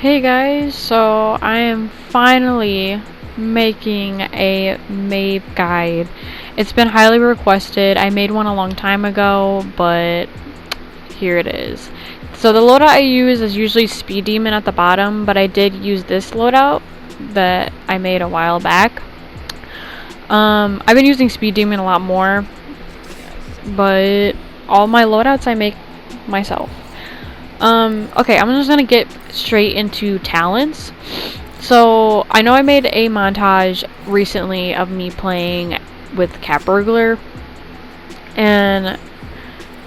Hey guys, so I am finally making a Maeve guide. It's been highly requested. I made one a long time ago, but here it is. So the loadout I use is usually Speed Demon at the bottom, but I did use this loadout that I made a while back. I've been using Speed Demon a lot more, but all my loadouts I make myself. Okay, I'm just gonna get straight into talents. So, I know I made a montage recently of me playing with Cat Burglar, and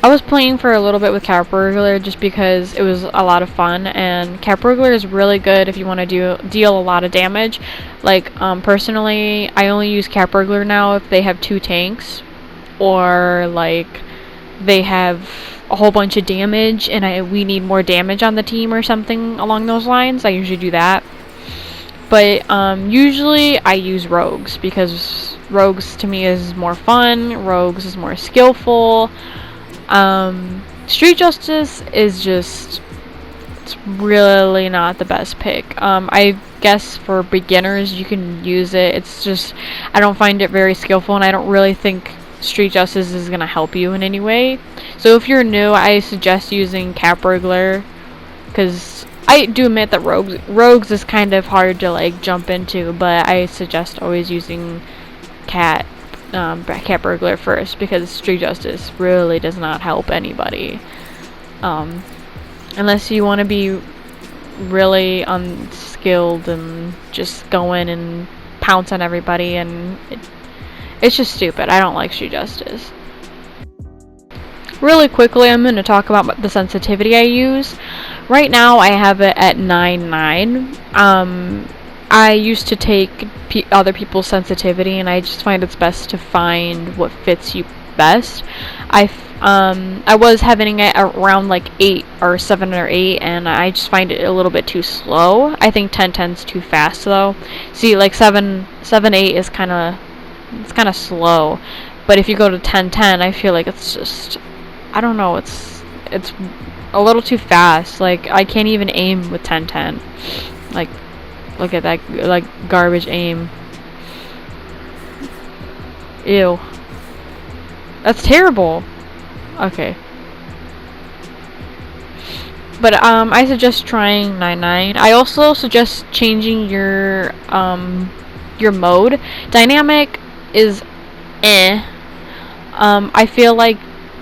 I was playing for a little bit with Cat Burglar just because it was a lot of fun, and Cat Burglar is really good if you want to deal a lot of damage. Like, personally, I only use Cat Burglar now if they have 2 tanks, or, like, they have a whole bunch of damage and we need more damage on the team or something along those lines. I usually do that. But usually I use rogues because rogues to me is more fun. Rogues is more skillful. Street Justice is just, it's really not the best pick. I guess for beginners you can use it. It's just, I don't find it very skillful, and I don't really think Street Justice is going to help you in any way. So if you're new, I suggest using Cat Burglar, because I do admit that rogues is kind of hard to like jump into, but I suggest always using Cat Burglar first, because Street Justice really does not help anybody. Unless you want to be really unskilled and just go in and pounce on everybody, and it's just stupid. I don't like Street Justice. Really quickly, I'm going to talk about the sensitivity I use. Right now, I have it at 9.9. I used to take other people's sensitivity, and I just find it's best to find what fits you best. I was having it around like 8 or 7 or 8, and I just find it a little bit too slow. I think 10.10's too fast though. See, like 7.8 is kind of slow, but if you go to 10.10, I feel like it's just, I don't know, it's a little too fast. Like, I can't even aim with 10.10. Like, look at that, like, garbage aim. Ew. That's terrible. Okay. But I suggest trying 9.9. I also suggest changing your mode. Dynamic is I feel like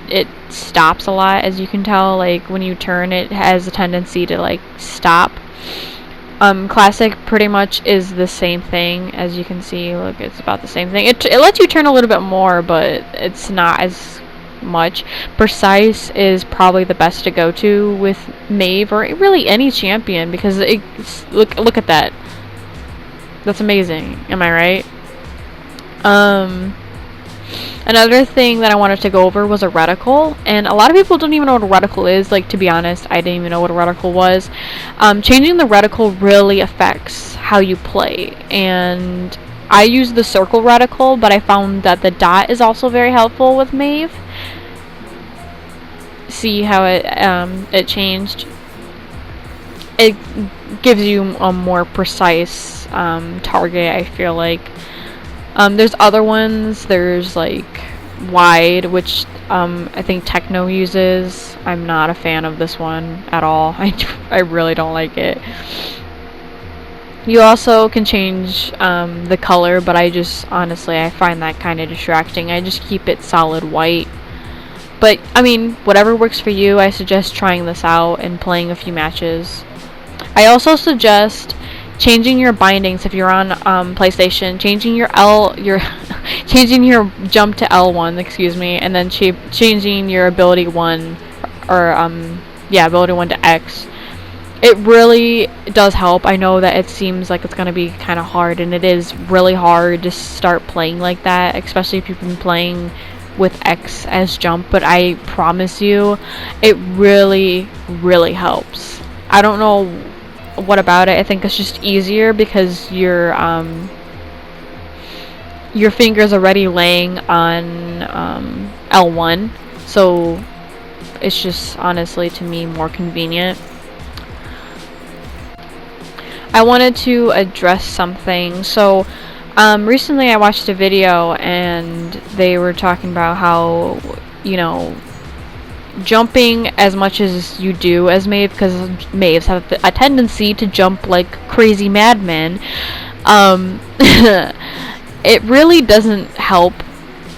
it stops a lot, as you can tell. Like, when you turn, it has a tendency to like stop. Classic pretty much is the same thing, as you can see. Look, it's about the same thing. It lets you turn a little bit more, but it's not as much. Precise is probably the best to go to with Maeve, or really any champion, because look at that. That's amazing. Am I right? Another thing that I wanted to go over was a reticle, and a lot of people don't even know what a reticle is. Like, to be honest, I didn't even know what a reticle was. Changing the reticle really affects how you play, and I use the circle reticle, but I found that the dot is also very helpful with Maeve. See how it changed? It gives you a more precise target, I feel like. There's other ones. There's like wide, which I think Techno uses. I'm not a fan of this one at all. I really don't like it. You also can change the color, but I find that kind of distracting. I just keep it solid white. But I mean, whatever works for you. I suggest trying this out and playing a few matches. I also suggest changing your bindings if you're on PlayStation, changing your changing your jump to L1, excuse me, and then changing your ability 1 or ability 1 to X. It really does help. I know that it seems like it's going to be kind of hard, and it is really hard to start playing like that, especially if you've been playing with X as jump, but I promise you it really helps. I don't know what about it. I think it's just easier because your finger's already laying on L1, so it's just honestly to me more convenient. I wanted to address something. So, recently I watched a video and they were talking about how, you know, jumping as much as you do as Maeve, because Maeves have a tendency to jump like crazy madmen, it really doesn't help,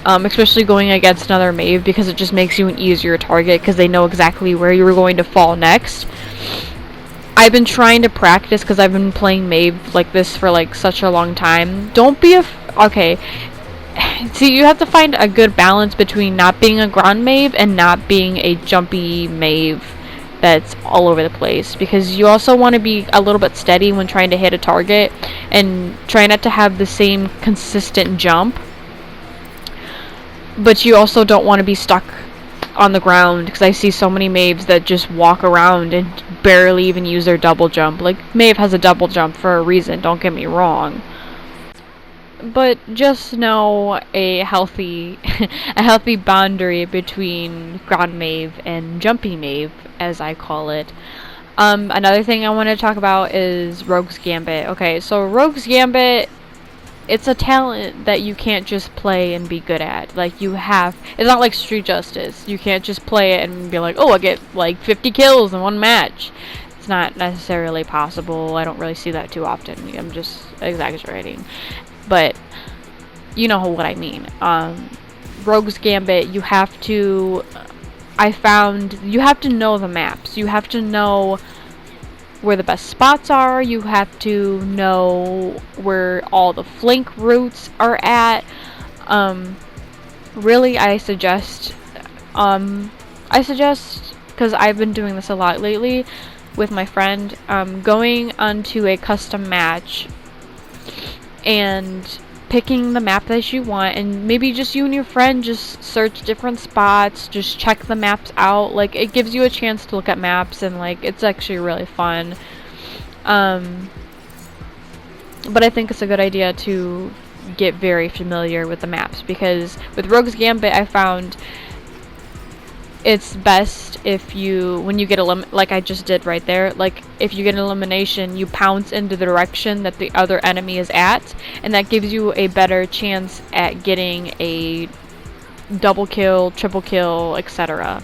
especially going against another Maeve, because it just makes you an easier target because they know exactly where you're going to fall next. I've been trying to practice because I've been playing Maeve like this for like such a long time. Don't be okay. See, you have to find a good balance between not being a ground Maeve and not being a jumpy Maeve that's all over the place, because you also want to be a little bit steady when trying to hit a target and try not to have the same consistent jump, but you also don't want to be stuck on the ground, because I see so many Maeves that just walk around and barely even use their double jump. Like, Maeve has a double jump for a reason, don't get me wrong. But just know a healthy a healthy boundary between ground Maeve and jumpy Maeve, as I call it. Another thing I want to talk about is Rogue's Gambit. Okay, so Rogue's Gambit, it's a talent that you can't just play and be good at. Like, it's not like Street Justice. You can't just play it and be like, oh, I get like 50 kills in one match. It's not necessarily possible. I don't really see that too often. I'm just exaggerating. But you know what I mean. Rogue's Gambit, you have to know the maps. You have to know where the best spots are. You have to know where all the flank routes are at. Really, I suggest, because I've been doing this a lot lately with my friend, going onto a custom match and picking the map that you want, and maybe just you and your friend just search different spots, just check the maps out. Like, it gives you a chance to look at maps, and like, it's actually really fun. But I think it's a good idea to get very familiar with the maps, because with Rogue's Gambit I found it's best if when you get like I just did right there, like if you get an elimination, you pounce into the direction that the other enemy is at, and that gives you a better chance at getting a double kill, triple kill, etc.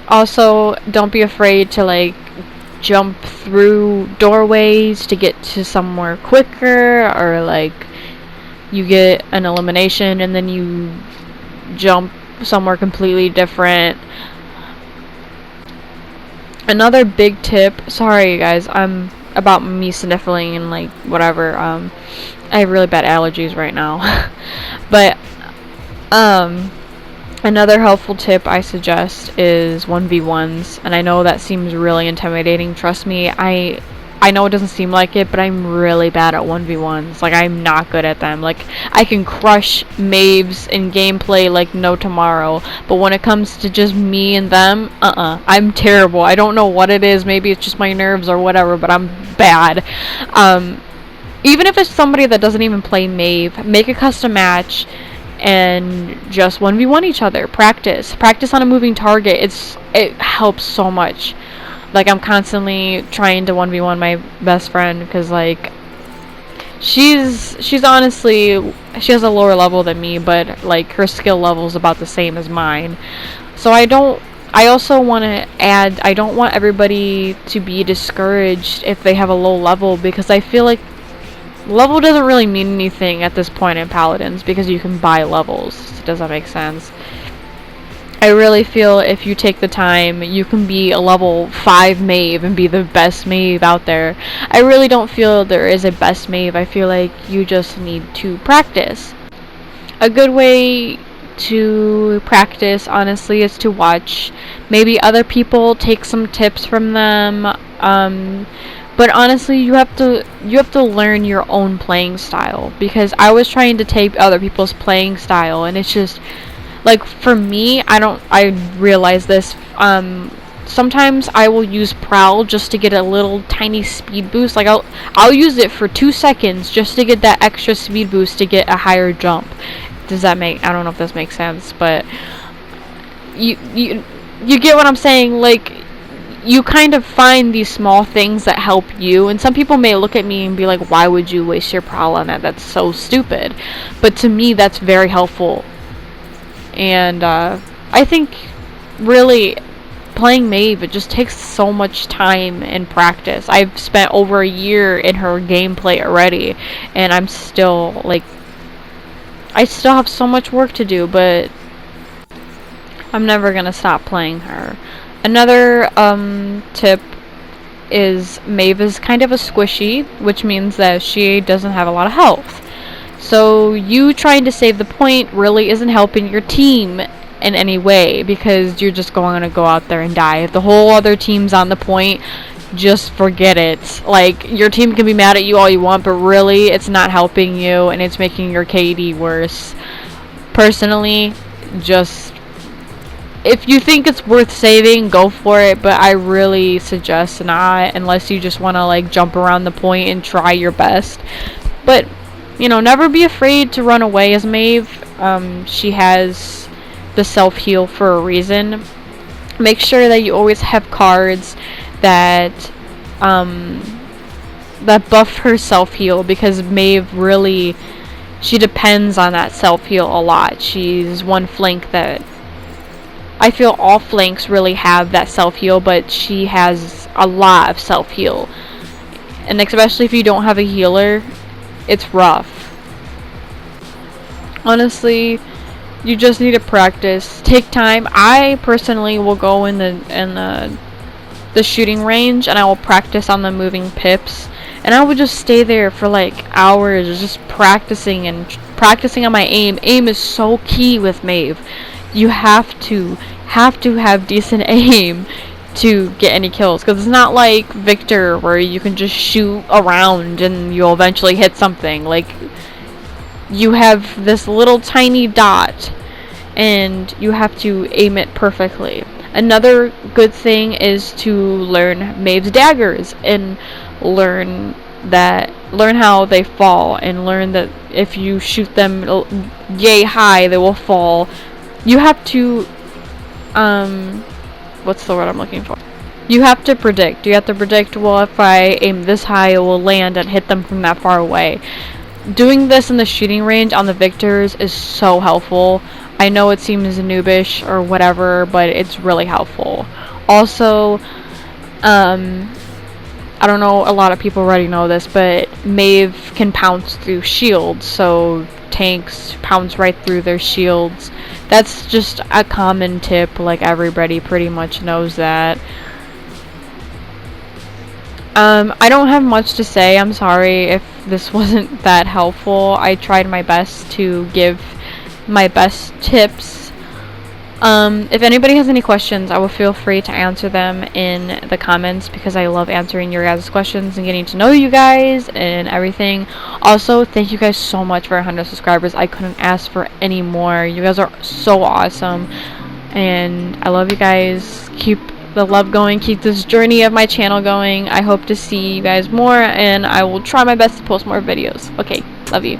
Also, don't be afraid to like jump through doorways to get to somewhere quicker, or like you get an elimination and then you jump somewhere completely different. Another big tip, sorry guys, I'm about me sniffling and like whatever, I have really bad allergies right now. But another helpful tip I suggest is 1v1s, and I know that seems really intimidating. Trust me, I know it doesn't seem like it, but I'm really bad at 1v1s. Like, I'm not good at them. Like, I can crush Maeves in gameplay like no tomorrow, but when it comes to just me and them, I'm terrible. I don't know what it is. Maybe it's just my nerves or whatever, but I'm bad. Even if it's somebody that doesn't even play Maeve, make a custom match and just 1v1 each other. Practice on a moving target. It helps so much. Like, I'm constantly trying to 1v1 my best friend, because like she's honestly, she has a lower level than me, but like her skill level is about the same as mine. So I also want to add, I don't want everybody to be discouraged if they have a low level, because I feel like level doesn't really mean anything at this point in Paladins, because you can buy levels. Does that make sense? I really feel if you take the time, you can be a level 5 Maeve and be the best Maeve out there. I really don't feel there is a best Maeve. I feel like you just need to practice. A good way to practice, honestly, is to watch maybe other people, take some tips from them. But honestly, you have to learn your own playing style, because I was trying to take other people's playing style, and it's just like, for me, I realize this, sometimes I will use Prowl just to get a little tiny speed boost. Like, I'll use it for 2 seconds just to get that extra speed boost to get a higher jump. Does that make, I don't know if this makes sense, but you get what I'm saying. Like, you kind of find these small things that help you, and some people may look at me and be like, why would you waste your prowl on that? That's so stupid. But to me, that's very helpful. And I think really playing Maeve, it just takes so much time and practice. I've spent over a year in her gameplay already, and I'm still like, I still have so much work to do, but I'm never gonna stop playing her. Another tip is Maeve is kind of a squishy, which means that she doesn't have a lot of health. So you trying to save the point really isn't helping your team in any way, because you're just going to go out there and die. If the whole other team's on the point, just forget it. Like, your team can be mad at you all you want, but really it's not helping you, and it's making your KD worse. Personally, just, if you think it's worth saving, go for it, but I really suggest not, unless you just want to like jump around the point and try your best. But you know, never be afraid to run away as Maeve. She has the self-heal for a reason. Make sure that you always have cards that that buff her self-heal, because Maeve really, she depends on that self-heal a lot. She's one flank that, I feel all flanks really have that self-heal, but she has a lot of self-heal. And especially if you don't have a healer, it's rough. Honestly, you just need to practice. Take time. I personally will go in the shooting range, and I will practice on the moving pips, and I would just stay there for like hours just practicing and practicing on my aim. Aim is so key with Maeve. You have to have decent aim to get any kills, because it's not like Victor where you can just shoot around and you'll eventually hit something. Like, you have this little tiny dot and you have to aim it perfectly. Another good thing is to learn Maeve's daggers and learn how they fall, and learn that if you shoot them yay high, they will fall. You have to what's the word I'm looking for? You have to predict. You have to predict, well, if I aim this high, it will land and hit them from that far away. Doing this in the shooting range on the Victors is so helpful. I know it seems noobish or whatever, but it's really helpful. Also, I don't know, a lot of people already know this, but Maeve can pounce through shields, so tanks pounce right through their shields. That's just a common tip, like everybody pretty much knows that. I don't have much to say. I'm sorry if this wasn't that helpful. I tried my best to give my best tips. If anybody has any questions, I will feel free to answer them in the comments, because I love answering your guys' questions and getting to know you guys and everything. Also, thank you guys so much for 100 subscribers. I couldn't ask for any more. You guys are so awesome, and I love you guys. Keep the love going, keep this journey of my channel going. I hope to see you guys more, and I will try my best to post more videos. Okay, love you.